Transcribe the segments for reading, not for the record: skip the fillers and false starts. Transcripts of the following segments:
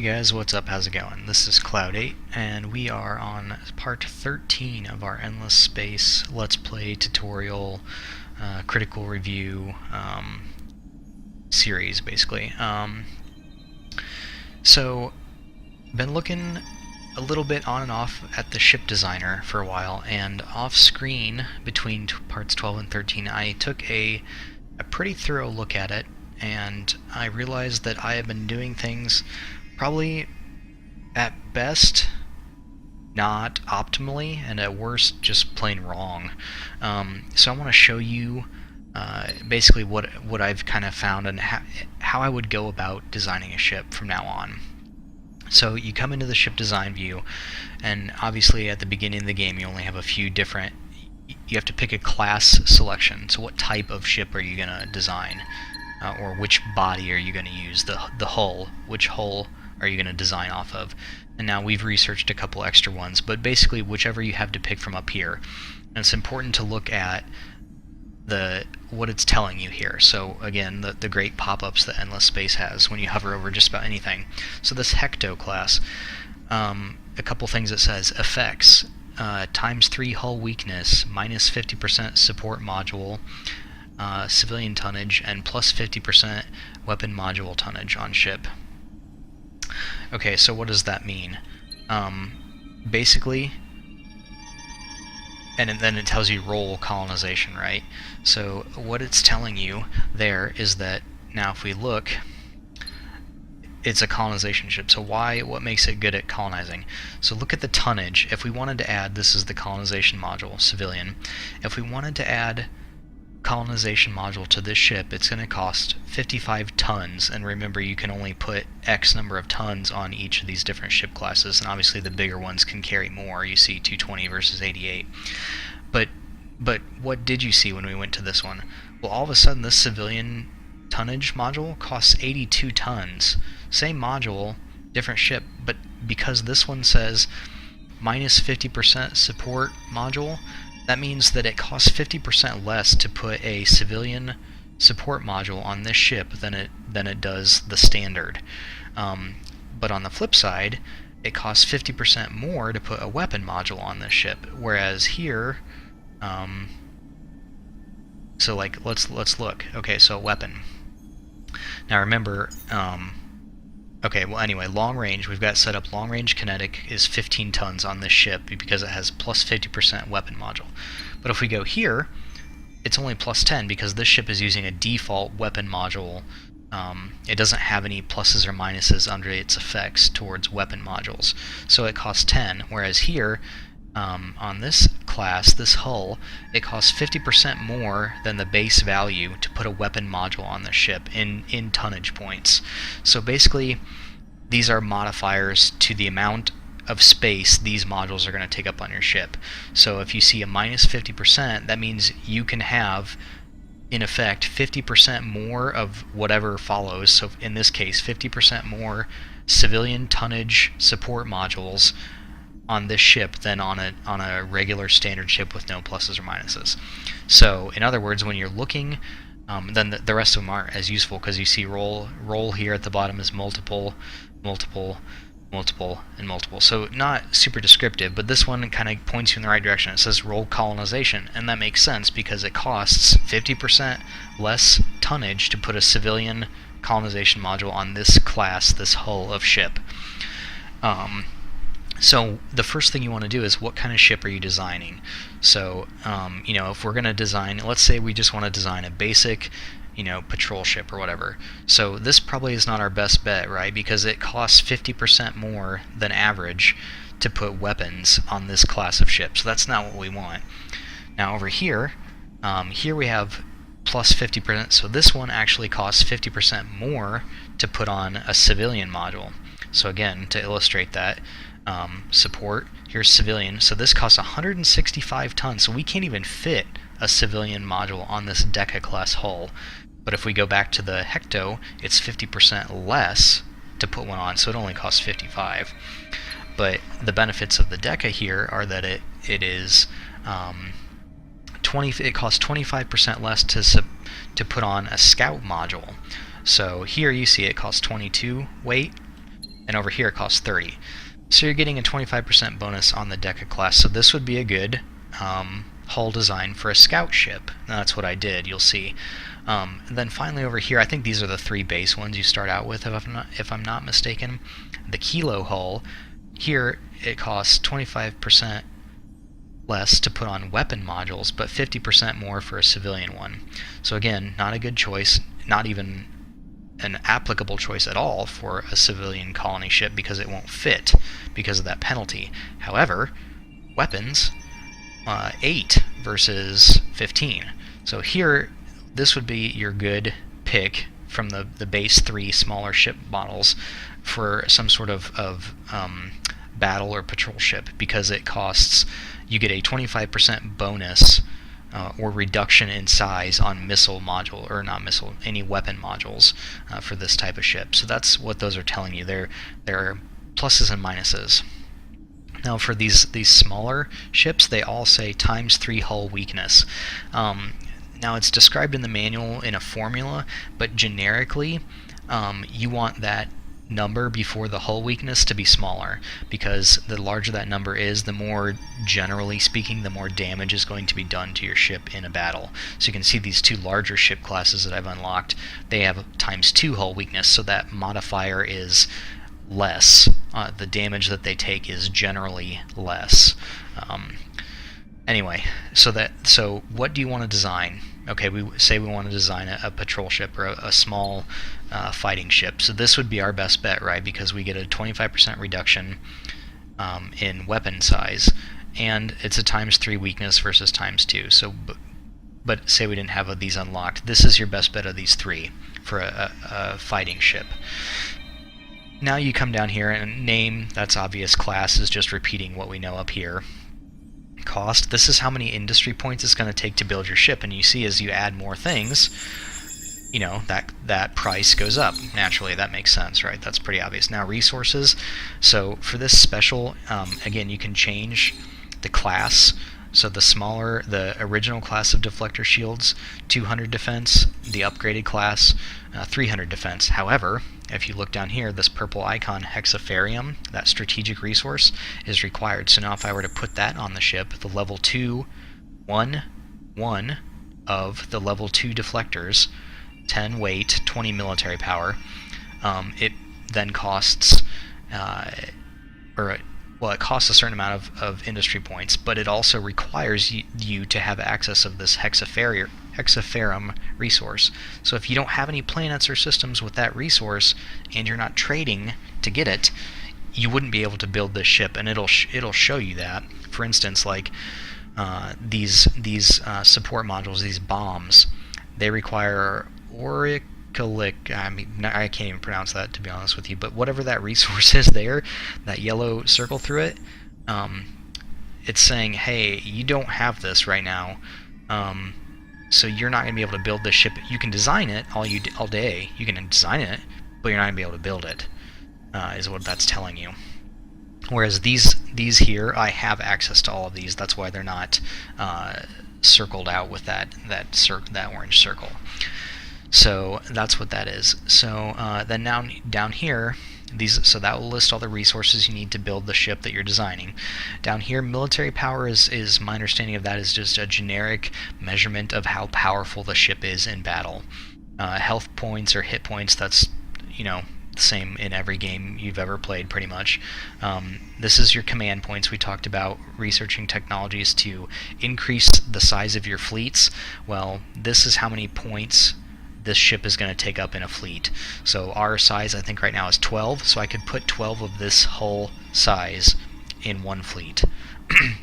Hey guys, what's up? How's it going? This is Cloud8, and we are on part 13 of our Endless Space Let's Play tutorial critical review series, basically. So, been looking a little bit on and off at the ship designer for a while, and off screen between parts 12 and 13 I took a pretty thorough look at it, and I realized that I have been doing things probably at best not optimally, and at worst just plain wrong. So I want to show you basically what I've kind of found and how I would go about designing a ship from now on. So you come into the ship design view, and obviously at the beginning of the game you only have a few different, you have to pick a class selection. So what type of ship are you going to design? Or which body are you going to use? The hull. Which hull are you going to design off of? And now we've researched a couple extra ones, but basically whichever you have to pick from up here. And it's important to look at what it's telling you here. So again, the great pop-ups that Endless Space has when you hover over just about anything. So this XIII class, a couple things it says: effects, ×3 hull weakness, minus 50% support module, civilian tonnage, and plus 50% weapon module tonnage on ship. Okay, so what does that mean? Basically, and then it tells you role colonization, right? So what it's telling you there is that now if we look, it's a colonization ship. So what makes it good at colonizing? So look at the tonnage. If we wanted to add, this is the colonization module, civilian. If we wanted to add colonization module to this ship, it's going to cost 55 tons, and remember, you can only put X number of tons on each of these different ship classes, and obviously the bigger ones can carry more. You see 220 versus 88. But what did you see when we went to this one? Well, all of a sudden this civilian tonnage module costs 82 tons. Same module, different ship, but because this one says minus 50% support module, that means that it costs 50% less to put a civilian support module on this ship than it does the standard. But on the flip side, it costs 50% more to put a weapon module on this ship. Whereas here, so like let's look. Okay, so weapon. Now remember, okay, well anyway, long range, we've got set up long range kinetic is 15 tons on this ship because it has plus 50% weapon module. But if we go here, it's only plus 10 because this ship is using a default weapon module. It doesn't have any pluses or minuses under its effects towards weapon modules. So it costs 10, whereas here, on this class, this hull, it costs 50% more than the base value to put a weapon module on the ship in tonnage points. So basically, these are modifiers to the amount of space these modules are going to take up on your ship. So if you see a minus 50%, that means you can have, in effect, 50% more of whatever follows. So in this case, 50% more civilian tonnage support modules on this ship than on a regular standard ship with no pluses or minuses. So in other words, when you're looking, then the rest of them aren't as useful because you see roll here at the bottom is multiple, multiple, multiple, and multiple. So not super descriptive, but this one kind of points you in the right direction. It says role colonization, and that makes sense because it costs 50% less tonnage to put a civilian colonization module on this class, this hull of ship. So the first thing you want to do is, what kind of ship are you designing? So, if we're going to design, let's say we just want to design a basic, patrol ship or whatever. So this probably is not our best bet, right? Because it costs 50% more than average to put weapons on this class of ship. So that's not what we want. Now over here, here we have plus 50%. So this one actually costs 50% more to put on a civilian module. So again, to illustrate that, support, here's civilian, so this costs 165 tons, so we can't even fit a civilian module on this Deca class hull. But if we go back to the XIII, it's 50% less to put one on, so it only costs 55. But the benefits of the Deca here are that it costs 25% less to put on a scout module. So here you see it costs 22 weight, and over here it costs 30. So you're getting a 25% bonus on the Deca class. So this would be a good hull design for a scout ship. And that's what I did, you'll see. And then finally over here, I think these are the 3 base ones you start out with, if I'm not mistaken. The Kilo hull, here it costs 25% less to put on weapon modules, but 50% more for a civilian one. So again, not a good choice, not even an applicable choice at all for a civilian colony ship because it won't fit because of that penalty. However, weapons, 8 versus 15. So here, this would be your good pick from the base 3 smaller ship models for some sort of battle or patrol ship, because it costs, you get a 25% bonus or reduction in size on missile module, or not missile, any weapon modules for this type of ship. So that's what those are telling you. There are pluses and minuses. Now for these smaller ships, they all say ×3 hull weakness. Now it's described in the manual in a formula, but generically you want that number before the hull weakness to be smaller, because the larger that number is, the more, generally speaking, the more damage is going to be done to your ship in a battle. So you can see these 2 larger ship classes that I've unlocked, they have ×2 hull weakness, so that modifier is less. The damage that they take is generally less. Anyway, so what do you want to design? Okay, we say we want to design a patrol ship or a small fighting ship. So this would be our best bet, right? Because we get a 25% reduction in weapon size, and it's a ×3 weakness versus ×2. So, but say we didn't have these unlocked. This is your best bet of these 3 for a fighting ship. Now you come down here and name, that's obvious. Class is just repeating what we know up here. Cost, this is how many industry points it's going to take to build your ship, and you see as you add more things, you know, that price goes up naturally. That makes sense, right? That's pretty obvious. Now resources, so for this special, again, you can change the class. So the original class of deflector shields, 200 defense, the upgraded class, 300 defense. However, if you look down here, this purple icon, hexafarium, that strategic resource, is required. So now if I were to put that on the ship, the level 2, 1 of the level 2 deflectors, 10 weight, 20 military power, it then costs, it costs a certain amount of industry points, but it also requires you to have access of this hexaferum resource. So if you don't have any planets or systems with that resource, and you're not trading to get it, you wouldn't be able to build this ship, and it'll show you that. For instance, like these support modules, these bombs, they require I can't even pronounce that, to be honest with you, but whatever that resource is there, that yellow circle through it, it's saying, hey, you don't have this right now, so you're not going to be able to build this ship. You can design it all day, you can design it, but you're not going to be able to build it, is what that's telling you. Whereas these here, I have access to all of these. That's why they're not circled out with that orange circle. So that's what that is. So then now down here, so that will list all the resources you need to build the ship that you're designing. Down here, military power is my understanding of that is just a generic measurement of how powerful the ship is in battle. Health points or hit points, that's, you know, the same in every game you've ever played, pretty much. This is your command points. We talked about researching technologies to increase the size of your fleets. Well, this is how many points this ship is going to take up in a fleet. So our size, I think right now, is 12, so I could put 12 of this hull size in one fleet.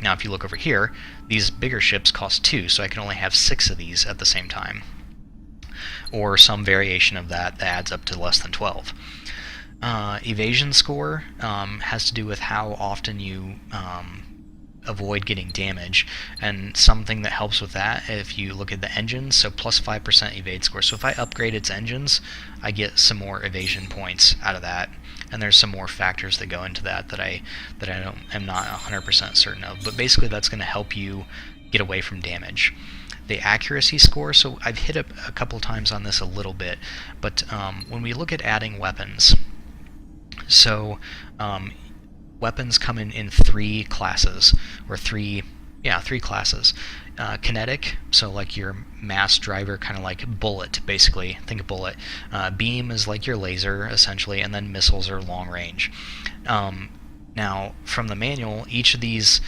Now if you look over here, these bigger ships cost 2, so I can only have 6 of these at the same time, or some variation of that adds up to less than 12. Evasion score has to do with how often you avoid getting damage, and something that helps with that, if you look at the engines, so plus 5% evade score. So if I upgrade its engines, I get some more evasion points out of that, and there's some more factors that go into that I am not 100% certain of, but basically that's going to help you get away from damage. The accuracy score, so I've hit a couple times on this a little bit, but when we look at adding weapons, So weapons come in three classes, or three classes. Kinetic, so like your mass driver, kind of like bullet, basically. Think of bullet. Beam is like your laser, essentially, and then missiles are long range. Now, from the manual, each of these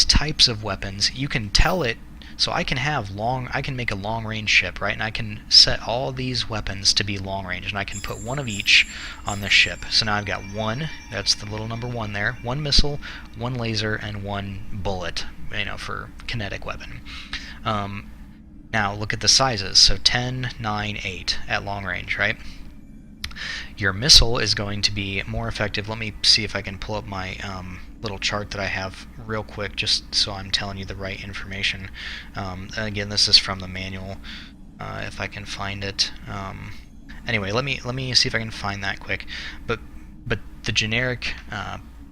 types of weapons, you can tell it. So I can make a long range ship, right? And I can set all these weapons to be long range, and I can put one of each on this ship. So now I've got one, that's the little number 1 there, one missile, one laser, and one bullet, for kinetic weapon. Now look at the sizes. So 10, 9, 8 at long range, right? Your missile is going to be more effective. Let me see if I can pull up my little chart that I have real quick, just so I'm telling you the right information. Again, this is from the manual, if I can find it. Anyway, let me see if I can find that quick. But the generic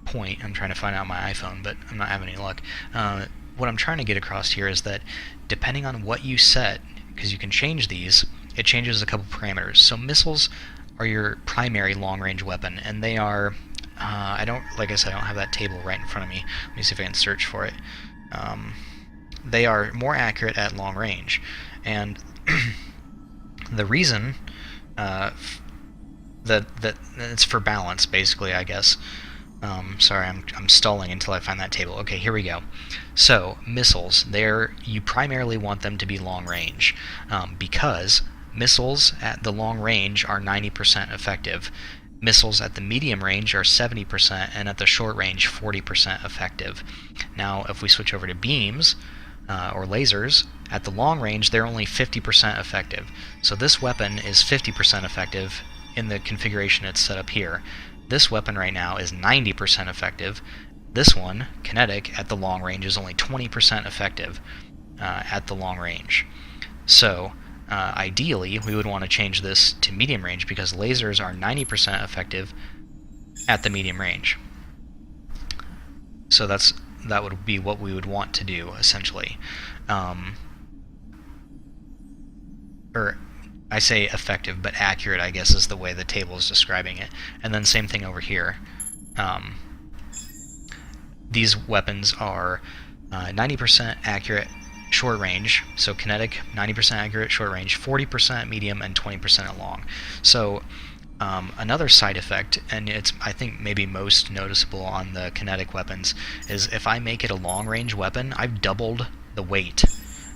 point, I'm trying to find out on my iPhone, but I'm not having any luck. What I'm trying to get across here is that depending on what you set, because you can change these, it changes a couple parameters. So missiles are your primary long-range weapon, and they are, like I said, I don't have that table right in front of me. Let me see if I can search for it. They are more accurate at long range, and the reason that it's for balance, basically, I guess. Sorry, I'm stalling until I find that table. Okay, here we go. So missiles, you primarily want them to be long range, because missiles at the long range are 90% effective. Missiles at the medium range are 70%, and at the short range 40% effective. Now, if we switch over to beams, or lasers, at the long range they're only 50% effective. So this weapon is 50% effective in the configuration it's set up here. This weapon right now is 90% effective. This one, kinetic, at the long range is only 20% effective at the long range. So ideally, we would want to change this to medium range, because lasers are 90% effective at the medium range. So that would be what we would want to do, essentially. Or I say effective, but accurate, I guess, is the way the table is describing it. And then same thing over here. These weapons are 90% accurate short range, so kinetic, 90% accurate short range, 40% medium, and 20% at long. So another side effect, and it's, I think, maybe most noticeable on the kinetic weapons, is if I make it a long range weapon, I've doubled the weight.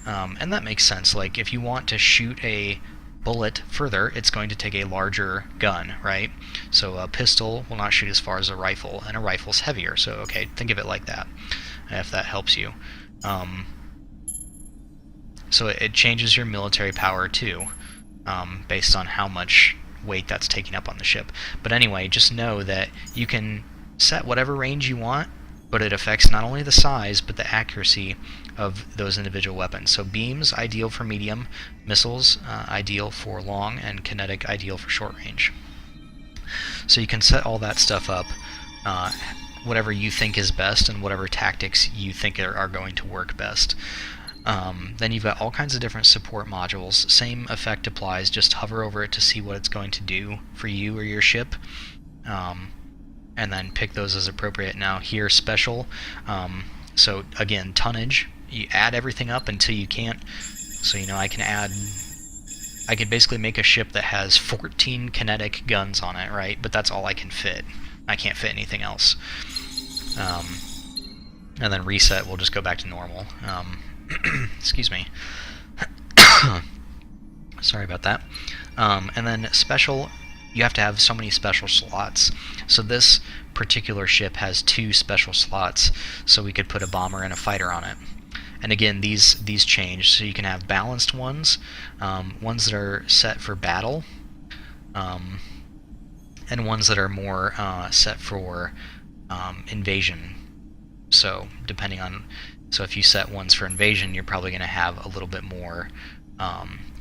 And that makes sense. Like, if you want to shoot a bullet further, it's going to take a larger gun, right? So a pistol will not shoot as far as a rifle, and a rifle's heavier. So, okay, think of it like that, if that helps you. So it changes your military power too, based on how much weight that's taking up on the ship. But anyway, just know that you can set whatever range you want, but it affects not only the size, but the accuracy of those individual weapons. So beams, ideal for medium, missiles, ideal for long, and kinetic, ideal for short range. So you can set all that stuff up, whatever you think is best, and whatever tactics you think are going to work best. Then you've got all kinds of different support modules. Same effect applies, just hover over it to see what it's going to do for you or your ship. And then pick those as appropriate. Now here, special. So again, tonnage. You add everything up until you can't. So I could basically make a ship that has 14 kinetic guns on it, right? But that's all I can fit. I can't fit anything else. And then reset, we'll just go back to normal. Excuse me. Sorry about that. And then special, you have to have so many special slots. So this particular ship has 2 special slots, so we could put a bomber and a fighter on it. And again, these change, so you can have balanced ones, ones that are set for battle, and ones that are more set for invasion. So depending on, so if you set ones for invasion, you're probably going to have a little bit more.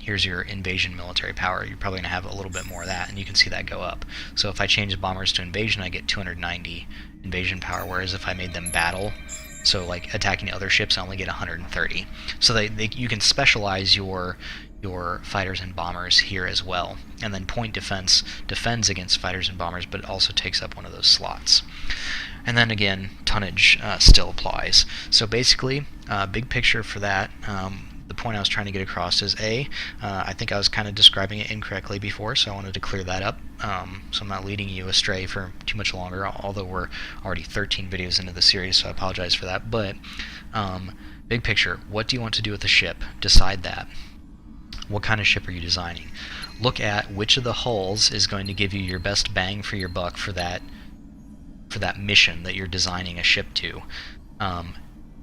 Here's your invasion military power. You're probably going to have a little bit more of that, and you can see that go up. So if I change bombers to invasion, I get 290 invasion power, whereas if I made them battle, so like attacking other ships, I only get 130. So you can specialize your your fighters and bombers here as well. And then point defense defends against fighters and bombers, but it also takes up one of those slots. And then again, tonnage still applies. So basically, big picture for that, the point I was trying to get across is I think I was kind of describing it incorrectly before, so I wanted to clear that up, so I'm not leading you astray for too much longer, although we're already 13 videos into the series, so I apologize for that. But big picture, what do you want to do with the ship? Decide that. What kind of ship are you designing? Look at which of the hulls is going to give you your best bang for your buck for that mission that you're designing a ship to.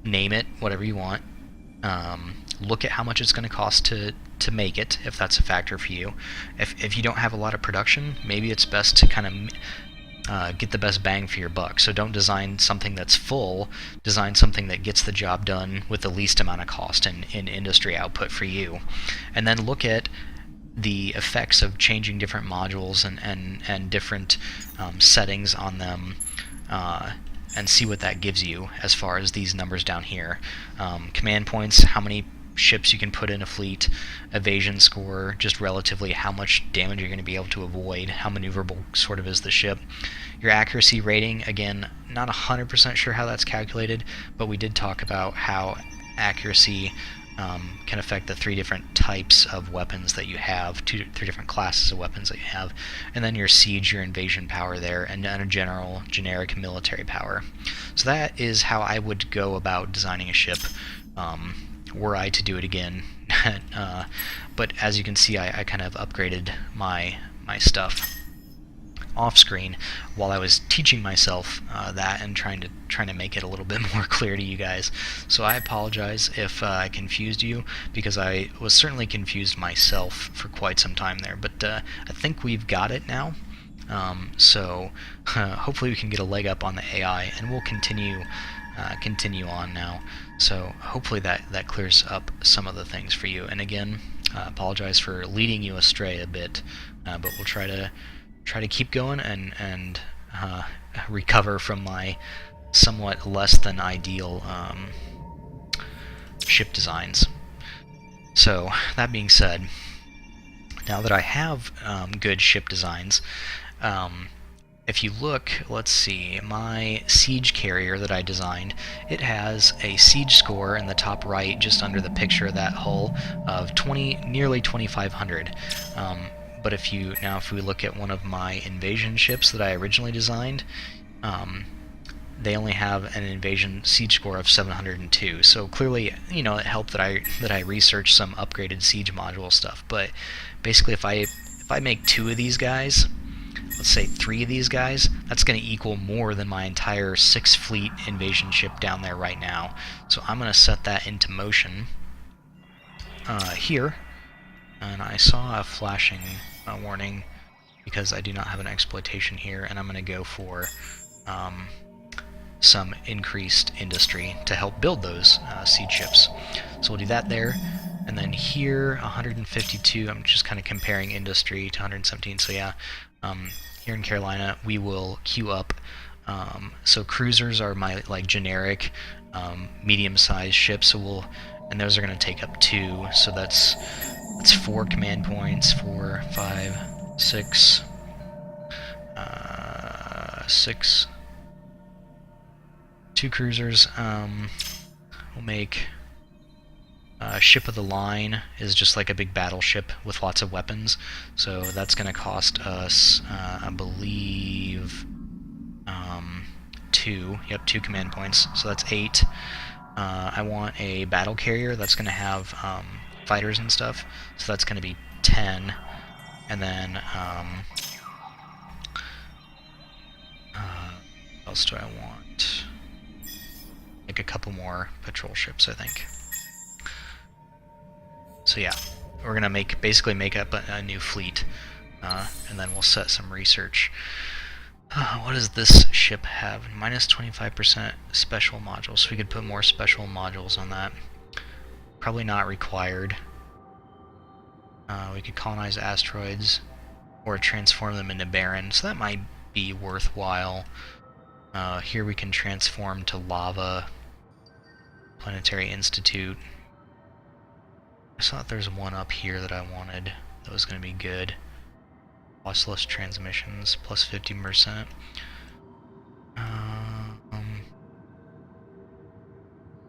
Name it whatever you want. Look at how much it's going to cost to make it, if that's a factor for you. If you don't have a lot of production, maybe it's best to kind of get the best bang for your buck. So don't design something that's full, design something that gets the job done with the least amount of cost in industry output for you. And then look at the effects of changing different modules and different settings on them, and see what that gives you as far as these numbers down here. Command points, how many ships you can put in a fleet, evasion score, just relatively how much damage you're going to be able to avoid, how maneuverable sort of is the ship. Your accuracy rating, again, not 100% sure how that's calculated, but we did talk about how accuracy can affect the 3 different types of weapons that you have, 3 different classes of weapons that you have, and then your siege, your invasion power there, and a generic military power. So that is how I would go about designing a ship, were I to do it again. But as you can see, I kind of upgraded my stuff off screen while I was teaching myself that and trying to make it a little bit more clear to you guys. So I apologize if I confused you, because I was certainly confused myself for quite some time there, but I think we've got it now. So hopefully we can get a leg up on the AI, and we'll continue on now. So hopefully that clears up some of the things for you. And again, apologize for leading you astray a bit, but we'll try to keep going and recover from my somewhat less than ideal ship designs. So that being said, now that I have good ship designs, if you look, let's see, my siege carrier that I designed, it has a siege score in the top right, just under the picture of that hull, of nearly 2,500. But if we look at one of my invasion ships that I originally designed, they only have an invasion siege score of 702. So clearly, it helped that I researched some upgraded siege module stuff. But basically, if I make 2 of these guys, let's say 3 of these guys, that's going to equal more than my entire 6 fleet invasion ship down there right now. So I'm going to set that into motion here. And I saw a flashing warning because I do not have an exploitation here, and I'm going to go for some increased industry to help build those siege ships. So we'll do that there, and then here 152. I'm just kind of comparing industry to 117. So yeah, here in Carolina we will queue up. So cruisers are my generic medium-sized ships. And those are going to take up 2. So that's 4 command points, 4, 5, 6, 6. 2 cruisers. We'll make ship of the line is just like a big battleship with lots of weapons. So that's going to cost us, I believe, 2. Yep, 2 command points. So that's 8. I want a battle carrier that's going to have fighters and stuff, so that's going to be 10. And then what else do I want? Like a couple more patrol ships, I think. So yeah, we're going to basically make up a new fleet, and then we'll set some research. What does this ship have? Minus 25% special modules, so we could put more special modules on that. Probably not required. We could colonize asteroids or transform them into barren, so that might be worthwhile. Here we can transform to lava, planetary institute. I thought there's one up here that I wanted that was going to be good. Lossless transmissions, plus 50%.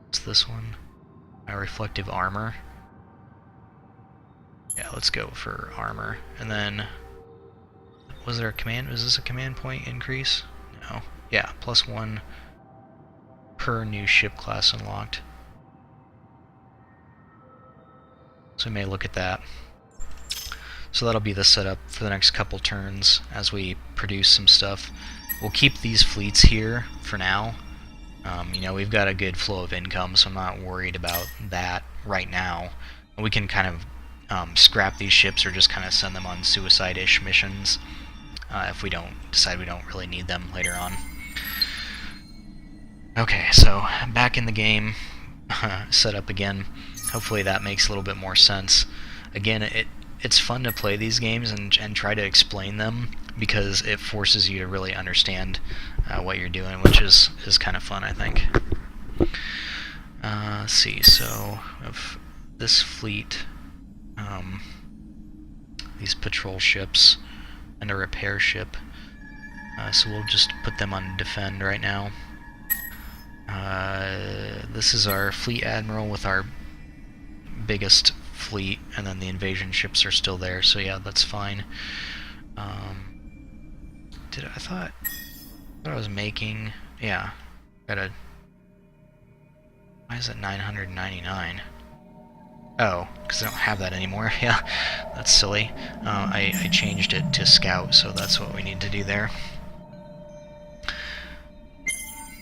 What's this one? Reflective armor. Yeah, let's go for armor. And then, was there a command? Was this a command point increase? No. Yeah, +1 per new ship class unlocked. So we may look at that. So that'll be the setup for the next couple turns as we produce some stuff. We'll keep these fleets here for now. You know, we've got a good flow of income, so I'm not worried about that right now. We can kind of scrap these ships or just kind of send them on suicide-ish missions if we decide we don't really need them later on. Okay, so back in the game, set up again. Hopefully that makes a little bit more sense. Again, it's fun to play these games and try to explain them because it forces you to really understand what you're doing, which is kind of fun, I think. Let's see, so of this fleet, these patrol ships, and a repair ship. So we'll just put them on defend right now. This is our fleet admiral with our biggest fleet, and then the invasion ships are still there, so yeah, that's fine. I thought I was making, yeah, why is it 999? Oh, because I don't have that anymore. Yeah, that's silly. I changed it to scout, so that's what we need to do there.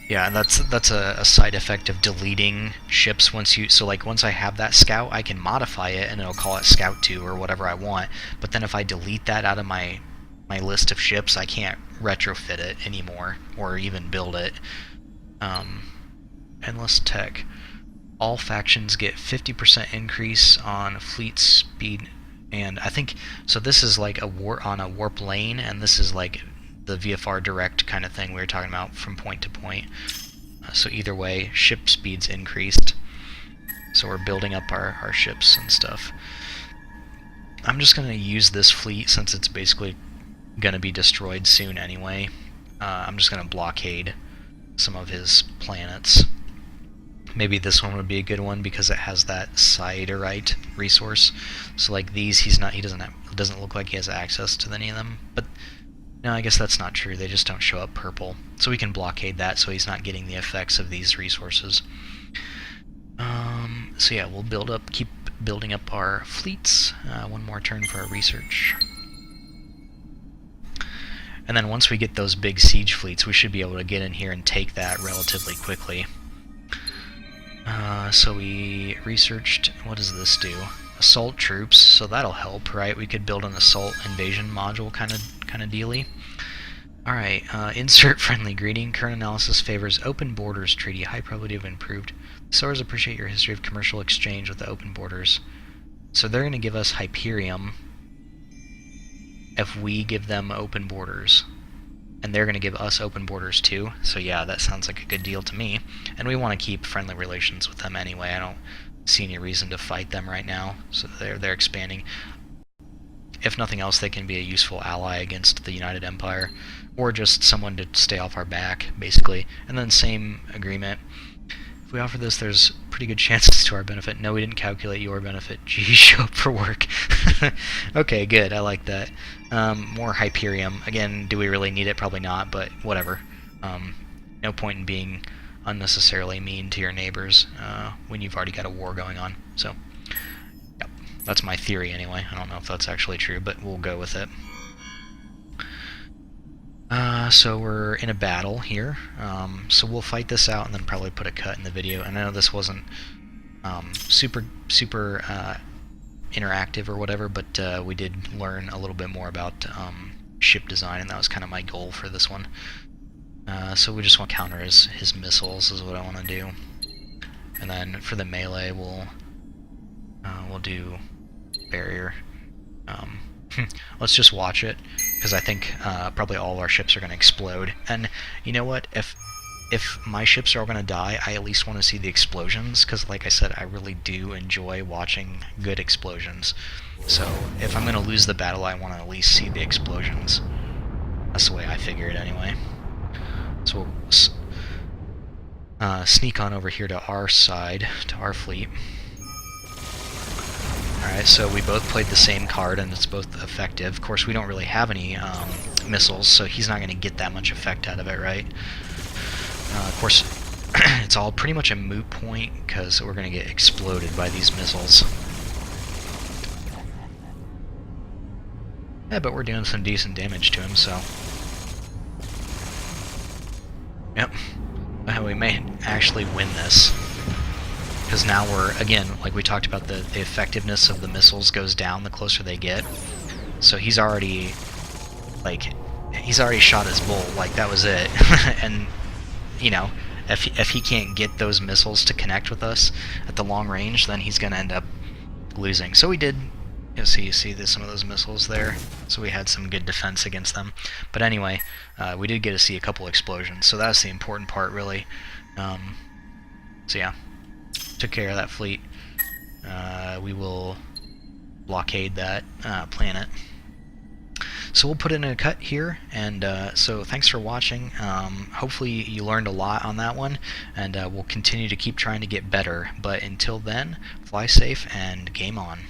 Yeah, and that's a side effect of deleting ships once I have that scout, I can modify it and it'll call it Scout 2 or whatever I want. But then if I delete that out of my list of ships, I can't retrofit it anymore or even build it. Endless tech. All factions get 50% increase on fleet speed, and I think so. This is like on a warp lane, and this is like the VFR direct kind of thing we were talking about from point to point. So either way, ship speed's increased. So we're building up our ships and stuff. I'm just going to use this fleet since it's basically going to be destroyed soon anyway. I'm just going to blockade some of his planets. Maybe this one would be a good one because it has that siderite resource. So like these, it doesn't look like he has access to any of them. But no, I guess that's not true. They just don't show up purple. So we can blockade that so he's not getting the effects of these resources. So yeah, we'll keep building up our fleets. One more turn for our research. And then once we get those big siege fleets, we should be able to get in here and take that relatively quickly. So we researched, what does this do? Assault troops, so that'll help, right? We could build an assault invasion module kind of dealy. Alright, insert friendly greeting. Current analysis favors open borders treaty. High probability of improved. The Soars appreciate your history of commercial exchange with the open borders. So they're going to give us Hyperium if we give them open borders. And they're going to give us open borders too. So yeah, that sounds like a good deal to me. And we want to keep friendly relations with them anyway. I don't see any reason to fight them right now. So they're expanding. If nothing else, they can be a useful ally against the United Empire, or just someone to stay off our back, basically. And then same agreement. If we offer this, there's pretty good chances to our benefit. No, we didn't calculate your benefit. Gee, show up for work. Okay, good. I like that. More Hyperium. Again, do we really need it? Probably not, but whatever. No point in being unnecessarily mean to your neighbors when you've already got a war going on. So, yep. That's my theory anyway. I don't know if that's actually true, but we'll go with it. So we're in a battle here, so we'll fight this out and then probably put a cut in the video. And I know this wasn't super interactive or whatever, but we did learn a little bit more about ship design, and that was kind of my goal for this one. So we just want to counter his missiles is what I want to do. And then for the melee, we'll do barrier. Let's just watch it, because I think probably all of our ships are going to explode. And you know what? If if my ships are all going to die, I at least want to see the explosions, because like I said, I really do enjoy watching good explosions. So if I'm going to lose the battle, I want to at least see the explosions. That's the way I figure it anyway. So we'll sneak on over here to our side, to our fleet. Alright, so we both played the same card, and it's both effective. Of course, we don't really have any missiles, so he's not going to get that much effect out of it, right? Of course, it's all pretty much a moot point, because we're going to get exploded by these missiles. Yeah, but we're doing some decent damage to him, so... Yep. We may actually win this. Because now we're, again, like we talked about, the effectiveness of the missiles goes down the closer they get. So he's already, like, he's already shot his bull, like, that was it. And, you know, if he can't get those missiles to connect with us at the long range, then he's going to end up losing. So we did, you see some of those missiles there, so we had some good defense against them. But anyway, we did get to see a couple explosions, so that's the important part, really. So yeah. Took care of that fleet. We will blockade that planet. So we'll put in a cut here, and so thanks for watching. Hopefully you learned a lot on that one, and we'll continue to keep trying to get better. But until then, fly safe and game on.